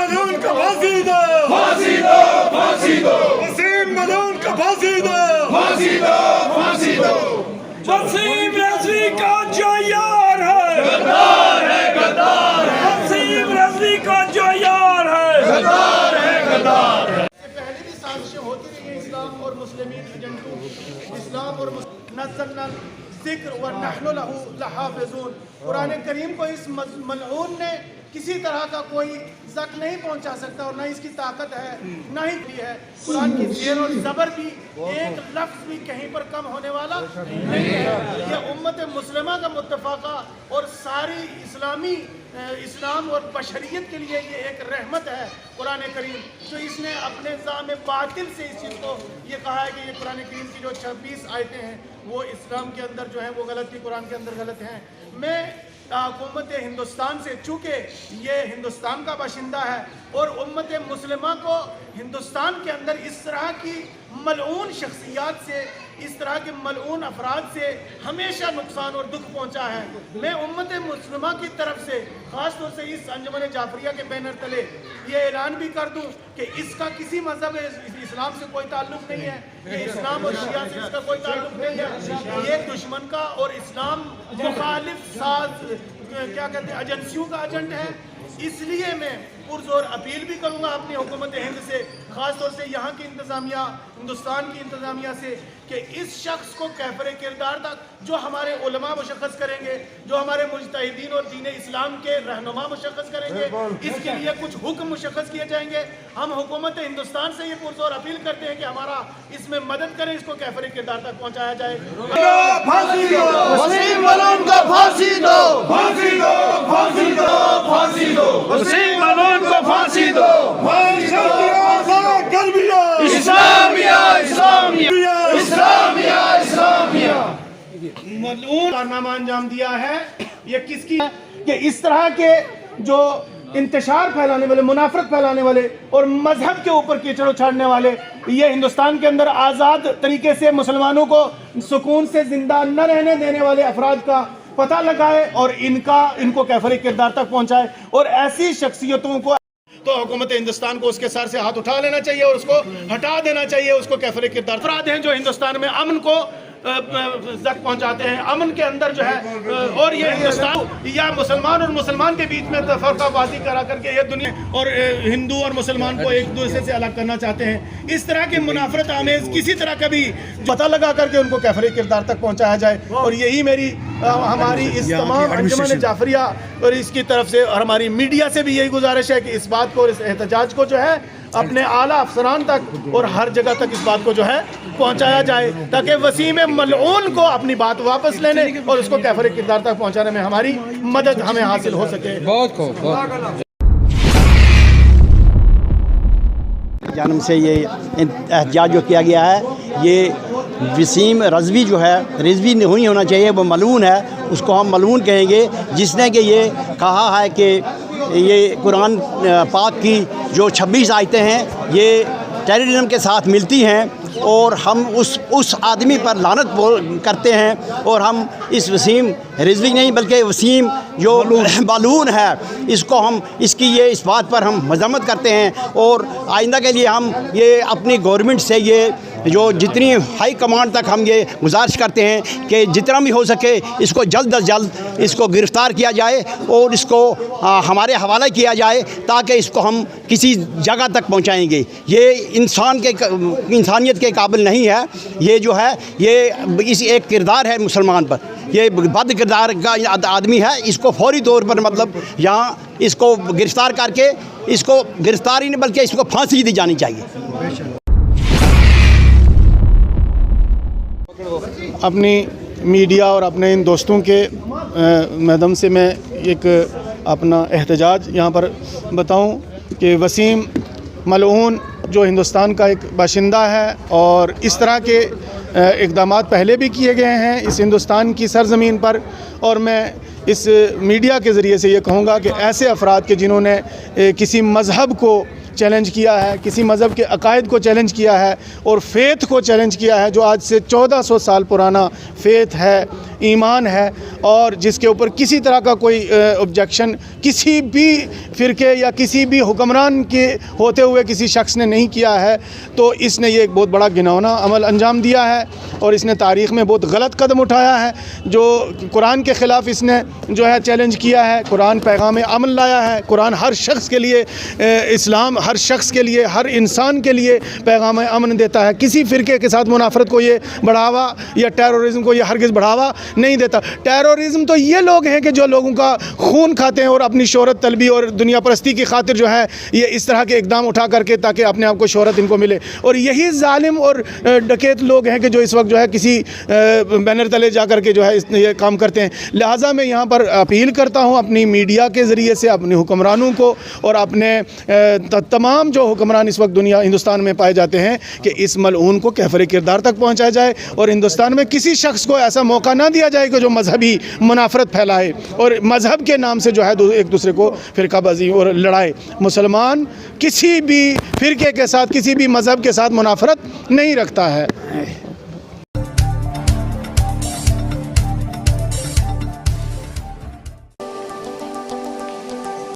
ملعون کا پھانسی دو، پھانسی دو، پھانسی دو، وسیم ملعون کا پھانسی دو، پھانسی دو، پھانسی دو۔ وسیم رضوی کا جو یار ہے غدار ہے، غدار ہے، وسیم رضوی کا جو یار ہے غدار ہے، غدار ہے۔ پہلے بھی سازشیں ہوتی رہی ہیں اسلام اور مسلمین ایجنٹوں، اسلام اور نزلنا ذکر ونحن لہ لحافظون۔ قرآن کریم کو اس ملعون نے کسی طرح کا کوئی زخم نہیں پہنچا سکتا، اور نہ اس کی طاقت ہے نہ ہی بھی ہے۔ قرآن کی زیر اور زبر بھی ایک لفظ بھی کہیں پر کم ہونے والا نہیں ہے۔ یہ امت مسلمہ کا متفقہ اور ساری اسلام اور بشریت کے لیے یہ ایک رحمت ہے قرآن کریم، جو اس نے اپنے نظام باطل سے اس چیز کو یہ کہا ہے کہ یہ قرآن کریم کی جو 26 آیتیں ہیں وہ اسلام کے اندر جو ہیں وہ غلط تھی، قرآن کے اندر غلط ہیں۔ میں حکومت ہندوستان سے، چونکہ یہ ہندوستان کا باشندہ ہے اور امت مسلمہ کو ہندوستان کے اندر اس طرح کی ملعون شخصیات سے، اس طرح کے ملعون افراد سے ہمیشہ نقصان اور دکھ پہنچا ہے۔ میں امت مسلمہ کی طرف سے خاص طور سے اس انجمن جعفریہ کے بینر تلے یہ اعلان بھی کر دوں کہ اس کا کسی مذہب اسلام سے کوئی تعلق نہیں ہے، یہ اسلام اور شیعہ سے اس کا کوئی تعلق نہیں ہے، یہ دشمن کا اور اسلام مخالف ساز کیا کہتے ہیں ایجنسیوں کا ایجنٹ ہے۔ اس لیے میں پرزور اپیل بھی کروں گا اپنی حکومت ہند سے، خاص طور سے یہاں کی انتظامیہ، ہندوستان کی انتظامیہ سے، کہ اس شخص کو کیفر کردار تک جو ہمارے علماء مشخص کریں گے، جو ہمارے مجتہدین اور دین اسلام کے رہنما مشخص کریں گے، اس کے لیے کچھ حکم مشخص کیے جائیں گے۔ ہم حکومت ہندوستان سے یہ پرزور اپیل کرتے ہیں کہ ہمارا اس میں مدد کریں، اس کو کیفر کردار تک پہنچایا جائے۔ پھانسی دو، وسیم ملعون کا پھانسی دو، پھانسی دو، پھانسی دو، پھانسی دو، وسیم ملعون کو پھانسی دو۔ اسلامیہ، اسلامیہ، اسلامیہ، اسلامیہ۔ ملعون کارنامہ انجام دیا ہے، یہ کس کی ہے کہ اس طرح کے جو انتشار پھیلانے والے، منافرت پھیلانے والے اور مذہب کے اوپر کیچڑ اچھاڑنے والے، یہ ہندوستان کے اندر آزاد طریقے سے مسلمانوں کو سکون سے زندہ نہ رہنے دینے والے افراد کا پتہ لگائے اور ان کو کیفر کردار تک پہنچائے، اور ایسی شخصیتوں کو تو حکومت ہندوستان کو اس کے سر سے ہاتھ اٹھا لینا چاہیے اور اس کو ہٹا دینا چاہیے، اس کو کیفر کردار۔ افراد ہیں جو ہندوستان میں امن کو زخم پہنچاتے ہیں، امن کے اندر جو ہے، اور یہ ہندوستان یا مسلمان اور مسلمان کے بیچ میں فرقہ بازی کرا کر کے یہ دنیا اور ہندو اور مسلمان کو ایک دوسرے سے الگ کرنا چاہتے ہیں۔ اس طرح کی منافرت آمیز کسی طرح کا بھی پتہ لگا کر کے ان کو کیفر کردار تک پہنچایا جائے، اور یہی میری ہماری اس تمام انجمن جعفریہ اور اس کی طرف سے اور ہماری میڈیا سے بھی یہی گزارش ہے کہ اس بات کو اور اس احتجاج کو جو ہے اپنے اعلیٰ افسران تک اور ہر جگہ تک اس بات کو جو ہے پہنچایا جائے، تاکہ وسیم ملعون کو اپنی بات واپس لینے اور اس کو کیفر کردار تک پہنچانے میں ہماری مدد ہمیں حاصل ہو سکے۔ جانب سے یہ احتجاج جو کیا گیا ہے، یہ وسیم رضوی جو ہے، رضوی نہیں ہونا چاہیے، وہ ملعون ہے، اس کو ہم ملعون کہیں گے، جس نے کہ یہ کہا ہے کہ یہ قرآن پاک کی جو 26 آیتیں ہیں یہ ٹیررزم کے ساتھ ملتی ہیں، اور ہم اس آدمی پر لعنت کرتے ہیں، اور ہم اس وسیم رضوی نہیں بلکہ وسیم جو ملعون ہے اس کو ہم اس بات پر ہم مذمت کرتے ہیں، اور آئندہ کے لیے ہم یہ اپنی گورنمنٹ سے یہ جو جتنی ہائی کمانڈ تک ہم یہ گزارش کرتے ہیں کہ جتنا بھی ہو سکے اس کو جلد از جلد اس کو گرفتار کیا جائے اور اس کو ہمارے حوالہ کیا جائے، تاکہ اس کو ہم کسی جگہ تک پہنچائیں گے۔ یہ انسانیت کے قابل نہیں ہے، یہ جو ہے یہ اس ایک کردار ہے مسلمان پر، یہ بد کردار کا آدمی ہے، اس کو فوری طور پر مطلب یہاں اس کو گرفتار کر کے اس کو گرفتار ہی نہیں بلکہ اس کو پھانسی دی جانی چاہیے۔ اپنی میڈیا اور اپنے ان دوستوں کے مدم سے میں ایک اپنا احتجاج یہاں پر بتاؤں کہ وسیم ملعون جو ہندوستان کا ایک باشندہ ہے اور اس طرح کے اقدامات پہلے بھی کیے گئے ہیں اس ہندوستان کی سرزمین پر، اور میں اس میڈیا کے ذریعے سے یہ کہوں گا کہ ایسے افراد کے جنہوں نے کسی مذہب کو چیلنج کیا ہے، کسی مذہب کے عقائد کو چیلنج کیا ہے اور فیتھ کو چیلنج کیا ہے، جو آج سے 1400 سال پرانا فیتھ ہے، ایمان ہے، اور جس کے اوپر کسی طرح کا کوئی آبجیکشن کسی بھی فرقے یا کسی بھی حکمران کے ہوتے ہوئے کسی شخص نے نہیں کیا ہے، تو اس نے یہ ایک بہت بڑا گھناؤنا عمل انجام دیا ہے اور اس نے تاریخ میں بہت غلط قدم اٹھایا ہے۔ جو قرآن کے خلاف اس نے جو ہے چیلنج کیا ہے، قرآن پیغام امن لایا ہے، قرآن ہر شخص کے لیے، اسلام ہر شخص کے لیے، ہر انسان کے لیے پیغام امن دیتا ہے، کسی فرقے کے ساتھ منافرت کو یہ بڑھاوا یا ٹیرورزم کو یہ ہرگز بڑھاوا نہیں دیتا۔ ٹیرورزم تو یہ لوگ ہیں کہ جو لوگوں کا خون کھاتے ہیں اور اپنی شہرت طلبی اور دنیا پرستی کی خاطر جو ہے یہ اس طرح کے اقدام اٹھا کر کے تاکہ اپنے آپ کو شہرت ان کو ملے، اور یہی ظالم اور ڈکیت لوگ ہیں کہ جو اس وقت جو ہے کسی بینر تلے جا کر کے جو ہے یہ کام کرتے ہیں۔ لہٰذا میں یہاں پر اپیل کرتا ہوں اپنی میڈیا کے ذریعے سے اپنے حکمرانوں کو اور اپنے تمام جو حکمران اس وقت ہندوستان میں پائے جاتے ہیں کہ اس ملعون کو کیفر کردار تک پہنچایا جائے اور ہندوستان میں کسی شخص کو ایسا موقع نہ دیا جائے کہ جو مذہبی منافرت پھیلائے اور مذہب کے نام سے جو ہے ایک دوسرے کو فرقہ بازی اور لڑائے۔ مسلمان کسی بھی فرقے کے ساتھ، کسی بھی مذہب کے ساتھ منافرت نہیں رکھتا ہے۔